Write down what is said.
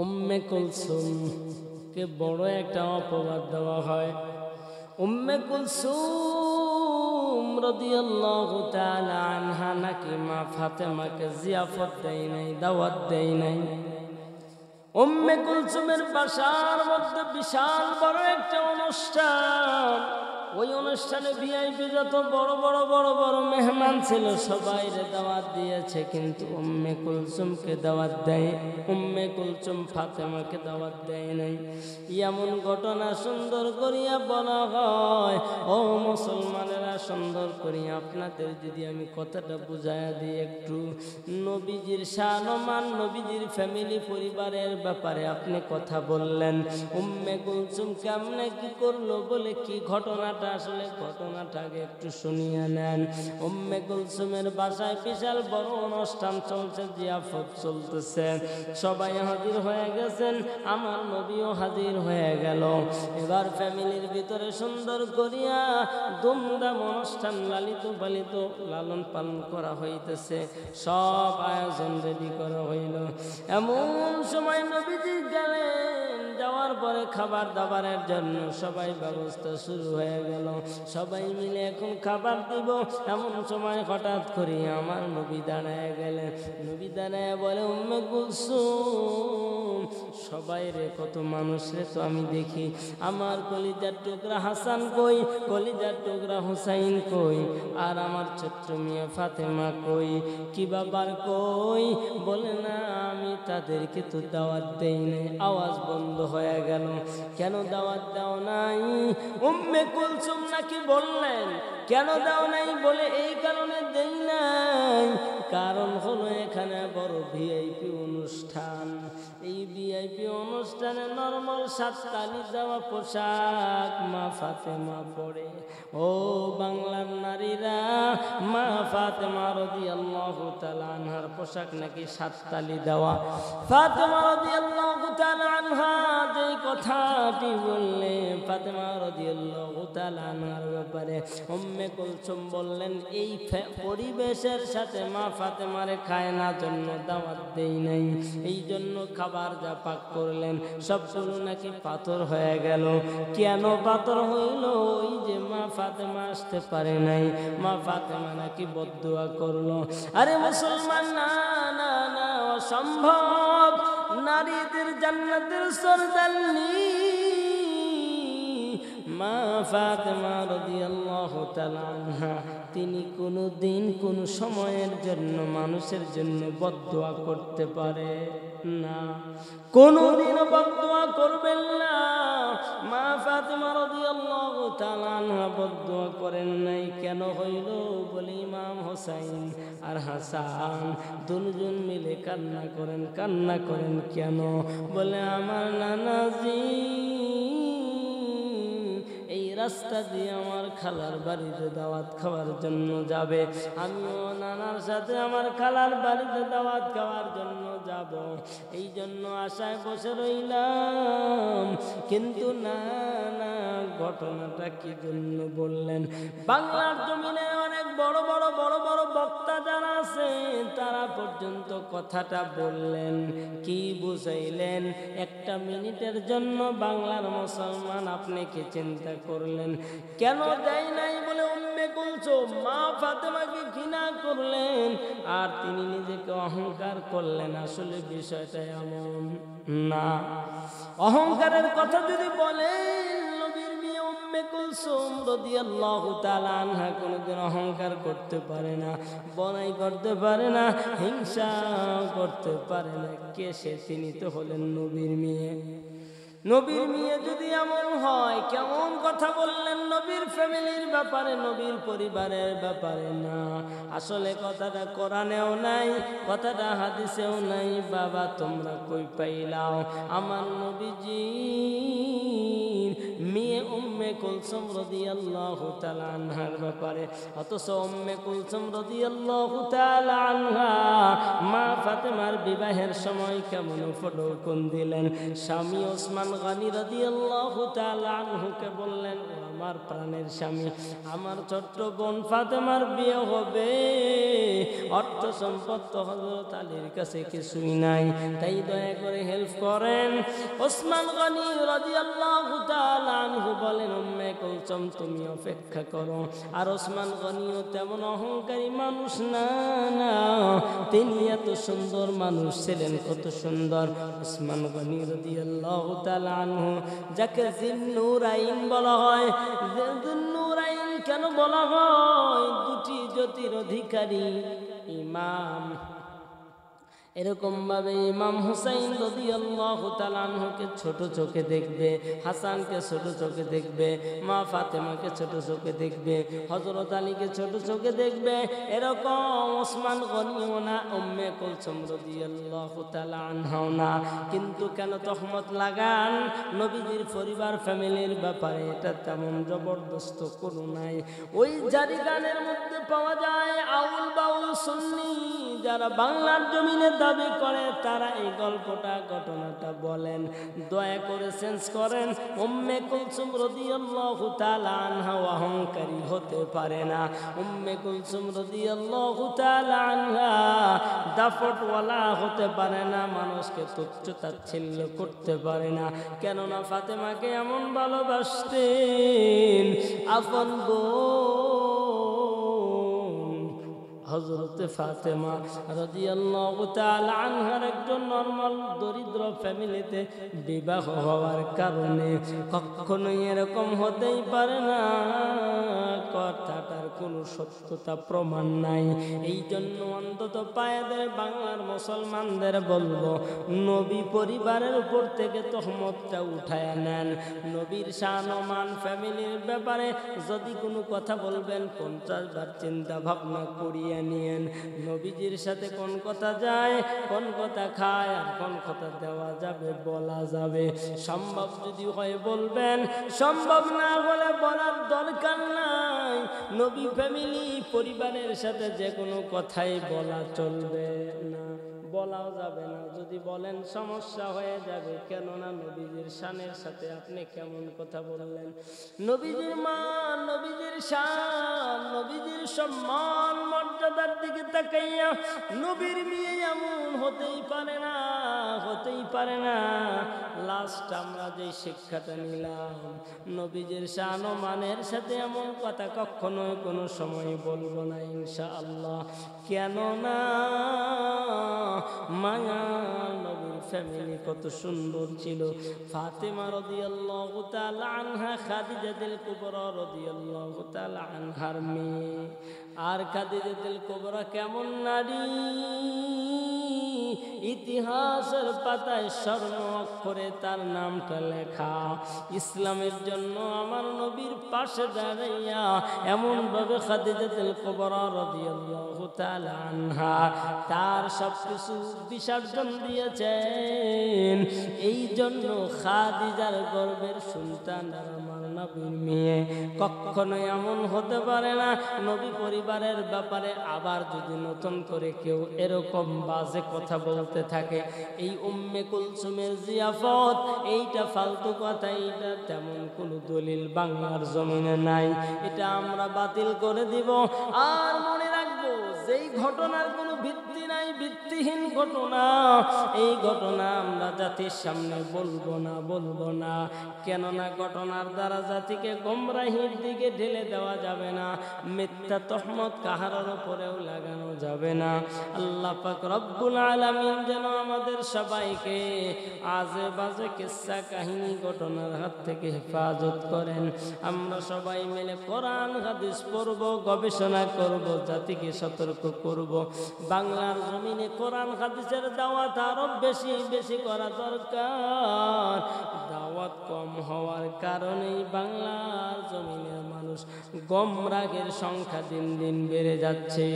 উম্মে কুলসুম কে বড় একটা অপবাদ দেওয়া হয়। উম্মে কুলসুম রাদিয়াল্লাহু তাআলা আনহা নাকি মা ফাতেমাকে জিয়াফত দেয় নাই, দাওয়াত দেয় নাই। উম্মে কুলসুমের বাসার মধ্যে বিশাল বড় একটা অনুষ্ঠান। ওই অনুষ্ঠানে ভিআইপি যত বড় বড় মেহমান ছিল সবাইরে দাওয়াত দিয়েছে, কিন্তু উম্মে কুলসুমকে দাওয়াত দেয়, উম্মে কুলসুম ফাতেমাকে দাওয়াত দেয় নাই। এমন ঘটনা সুন্দর করিয়া বলা হয়। ও মুসলমানেরা, সুন্দর করিয়া আপনাদের যদি আমি কথাটা বুঝাইয়া দিই একটু। নবীজির শান-মান, নবীজির ফ্যামিলি পরিবারের ব্যাপারে আপনি কথা বললেন, উম্মে কুলসুম কেমনে কি করলো বলে কি ঘটনাটা, আসলে ঘটনাটাকে একটু শুনিয়ে নেন। উম্মে কুলসুমের বাসায় বিশাল বড় অনুষ্ঠান চলছে, জিয়াফত চলতেছে, সবাই হাজির হয়ে গেছেন, আমার নবীও হাজির হয়ে গেল। এবার ফ্যামিলির ভিতরে সুন্দর করিয়া ধুমধাম অনুষ্ঠান, লালিত পালিত লালন পালন করা হইতেছে, সব আয়োজন রেডি করা হইল। এমন সময় নবীজি গেলেন, যাওয়ার পরে খাবার দাবারের জন্য সবাই ব্যবস্থা শুরু হয়ে গেল, সবাই মিলে এখন খাবার দিব। এমন সময় হঠাৎ করে আমার নবী দাঁড়ায় গেলেন। নবী দাঁড়ায় বলে, উম্মে কুলসুম, সবাই রে, কত মানুষ রে তো আমি দেখি, আমার কলিজার টুকরা হাসান কই, কলিজার টুকরা হুসাইন কই, আর আমার ছোট্ট মেয়ে ফাতেমা কই, কি বাবার কই? বলে না, আমি তাদেরকে তো দাওয়াত দেই নাই। আওয়াজ বন্ধ হয়ে গেল। কেন দাওয়াত দাও নাই? উম্মে কুলসুম নাকি বললেন, কেন দাও নাই? বলে এই কারণে দেই নাই, কারণ হলো এখানে বড় ভিআইপি অনুষ্ঠান। এই ভিআইপি অনুষ্ঠানে নরমাল সাততালি দেওয়া পোশাক মা ফাতেমা পরে। ও বাংলার নারীরা, মা ফাতেমা রাদিয়াল্লাহু তাআলা আনহার পোশাক নাকি সাততালি দেওয়া। ফাতেমা রাদিয়াল্লাহু তাআলা আনহা যেই কথাটি বললেন ফাতেমা রাদিয়াল্লাহু তাআলা আনহার ব্যাপারে, উম্মে কুলসুম বললেন, এই পরিবেশের সাথে মা ফাতেমারে খায় না জন্য দাওয়াত দেই নাই, এই জন্য খাবার যা পাক করলেন সবগুলো নাকি পাথর হয়ে গেল। কেন পাথর হইল? ওই যে মা ফাতেমা আসতে পারে নাই, মা ফাতেমা নাকি বদদুয়া করলো। আরে মুসলমান, না না না, অসম্ভব। নারীদের জান্নাতের সরদারনি মা ফাতেমা রাদিয়াল্লাহু তাআলা আনহা, তিনি কোনো দিন কোনো সময়ের জন্য মানুষের জন্য বদদুয়া করতে পারে না, কোনোদিনও বদদুয়া করবেন না। মা ফাতেমা রাদিয়াল্লাহু তাআলা আনহা বদদুয়া করেন নাই। কেন হইল? বলে ইমাম হোসাইন আর হাসান দুজন মিলে কান্না করেন। কান্না করেন কেন? বলে আমার নানাজি এই রাস্তা দিয়ে আমার খালার বাড়িতে দাওয়াত খাওয়ার জন্য যাবে, আমিও নানার সাথে আমার খালার বাড়িতে দাওয়াত খাওয়ার জন্য যাব, এই জন্য আশায় বসে রইলাম। কিন্তু না না, ঘটনাটা কি জন্য বললেন? বাংলার জমিনে অনেক বড় বড় বক্তা যারা আছে তারা পর্যন্ত কথাটা বললেন, কি বুঝাইলেন? একটা মিনিটের জন্য বাংলার মুসলমান আপনি কি চিন্তা করলেন? কেন দেয় নাই? বলে উম্মে কুলসুম মা ফাতেমাকে ঘৃণা করলেন আর তিনি নিজেকে অহংকার করলেন। আসলে বিষয়টা এমন না। অহংকারের কথা যদি বলেন, নবীর মেয়ে উম্মে কুলসুম রাদিয়াল্লাহু তাআলা আনহা কোনোদিন অহংকার করতে পারে না, বড়াই করতে পারে না, হিংসা করতে পারে না। কে সে? তিনি তো হলেন নবীর মেয়ে। নবীর মেয়ে যদি এমন হয়, কেমন কথা বললেন নবীর ফ্যামিলির ব্যাপারে, নবীর পরিবারের ব্যাপারে? না, আসলে কথাটা কোরআনেও নাই, কথাটা হাদিসেও নাই। বাবা তোমরা কই পাইলাও আমার নবীজি মেয়ে উম্মে কুলসুম রাদিয়াল্লাহু তাআলা আনহার ব্যাপারে? অথচ উম্মে কুলসুম রাদিয়াল্লাহু তাআলা আনহা মা ফাতেমার বিবাহের সময় কেমন ফটোকন দিলেন। স্বামী ওসমান গনি রাদিয়াল্লাহু তাআলা আনহুকে বললেন, আমার প্রাণের স্বামী, আমার ছোট্ট বোন ফাতেমার বিয়ে হবে, অর্থ সম্পদ তো হযরত আলীর কাছে কিছুই নাই, তাই দয়া করে হেল্প করেন। ওসমান গনি রাদিয়াল্লাহু তাআলা আনহু বলেন, উম্মে কুলসুম তুমি অপেক্ষা করো। আর ওসমান গনিও তেমন অহংকারী মানুষ না, না, তিনি এত সুন্দর মানুষ ছিলেন, কত সুন্দর। ওসমান গনি রাদিয়াল্লাহু তাআলা আনহু, যাকে জিন্নুরাইন বলা হয়, জিন্নুরাইন কেন বলা হয়? দুটি জ্যোতির অধিকারী ইমাম। এরকম ভাবে ইমাম হুসাইন রাদিয়াল্লাহু তাআলা আনহুকে ছোট চোখে দেখবে, হাসানকে ছোট চোখে দেখবে, মা ফাতেমাকে ছোট চোখে দেখবে, হযরত আলীকে ছোট চোখে দেখবে। এরকম ওসমান গনিও না, উম্মে কুলসুম রাদিয়াল্লাহু তাআলা আনহাও না। কিন্তু কেন তহমত লাগান? নবীজির পরিবার ফ্যামিলির ব্যাপারে এটা তেমন জবরদস্ত কোনো নাই। ওই জারি গানের মধ্যে পাওয়া যায় আউল বাউল সুন্নি যারা বাংলার জমিনে দাবি করে, তারা এই গল্পটা ঘটনাটা বলেন, দয়া করে চেঞ্জ করেন। উম্মে কুলসুম রাদিয়াল্লাহু তাআলা আনহা অহংকারী হতে পারে না, উম্মে কুলসুম রাদিয়াল্লাহু তাআলা আনহা দাপটওয়ালা হতে পারে না, মানুষকে তুচ্ছ তাচ্ছিল্য করতে পারে না। কেননা ফাতেমাকে এমন ভালোবাসতেন, আপন হযরতে ফাতেমা রাদিয়াল্লাহু তাআলা আনহার একজন নরমাল দরিদ্র ফ্যামিলিতে বিবাহ হওয়ার কারণে কখনোই এরকম হতেই পারে না, কথাটার কোনো সত্যতা প্রমাণ নাই। এই জন্য অন্তত পায়েদের বাংলার মুসলমানদের বলবো, নবী পরিবারের উপর থেকে তহমতটা উঠায় নেন। নবীর শান-মান ফ্যামিলির ব্যাপারে যদি কোনো কথা বলবেন 50 বার চিন্তা ভাবনা করিয়ে নিয়েন। নবীজির সাথে কোন কথা যায়, কোন কথা খায়, আর কোন কথা দেওয়া যাবে, বলা যাবে। সম্ভব যদি হয় বলবেন, সম্ভব না হলে বলার দরকার নাই। নবী ফ্যামিলি পরিবারের সাথে যে কোনো কথাই বলা চলবে না, বলাও যাবে না। যদি বলেন সমস্যা হয়ে যাবে, কেননা নবীজির শানের সাথে আপনি কেমন কথা বললেন। নবীজির মান, নবীজির শান, নবীজির সম্মান মর্যাদার দিকে তাকাইয়া নবীর বিয়ে এমন হতেই পারে না, হতেই পারে না। লাস্ট আমরা যে শিক্ষাটা নিলাম, নবীজির শান ও মানের সাথে এমন কথা কখনোই কোনো সময় বলবো না ইনশাআল্লাহ। কেননা মায়া নবীর ফ্যামিলি কত সুন্দর ছিল। ফাতেমা রাদিয়াল্লাহু তাআলা আনহা খাদিজাতুল কুবরা রাদিয়াল্লাহু তাআলা আনহার মেয়ে। আর খাদিজাতুল কুবরা কেমন নারী, ইতিহাসের পাতায় স্বর্ণ অক্ষরে তার নামটা লেখা। ইসলামের জন্য আমার নবীর পাশে দাঁড়াইয়া এমন ভাবে খাদিজাতুল কুবরা রাদিয়াল্লাহু তাআলা আনহা তার সবকিছু বিসর্জন দিয়েছেন। এই জন্য খাদিজার গর্বের সন্তান আমার নবীর মেয়ে কখনোই এমন হতে পারে না। নবী পরিবারের ব্যাপারে আবার যদি নতুন করে কেউ এরকম বাজে কথা বলতে থাকে, এই উম্মে কুলসুমের জিয়াফত, এইটা ফালতু কথা, এইটা তেমন কোনো দলিল বাংলার জমিনে নাই। এটা আমরা বাতিল করে দিব। আর মনে রাখবো, যেই ঘটনার কোনো ভিত্তি নাই, ভিত্তিহীন ঘটনা, এই ঘটনা আমরা জাতির সামনে বলবো না, বলবো না। কেননা ঘটনার দ্বারা জাতিকে গোমরাহির দিকে ঢেলে দেওয়া যাবে না, মিথ্যা তহমত কাহার উপরেও লাগানো যাবে না। আল্লাহ পাক রব্বুল আলামিন যেন আমাদের সবাইকে আজে বাজে কিসসা কাহিনী ঘটনার হাত থেকে হেফাজত করেন। আমরা সবাই মিলে কোরআন হাদিস পড়ব, গবেষণা করব, জাতিকে সতর্ক করব। বাংলার জমিনে কোরআন হাদিসের দাওয়াত আরো বেশি বেশি করা দরকার। দাওয়াত কম হওয়ার কারণেই বাংলার জমিনের মানুষ গোমরাহের সংখ্যা দিন দিন বেড়ে যাচ্ছে।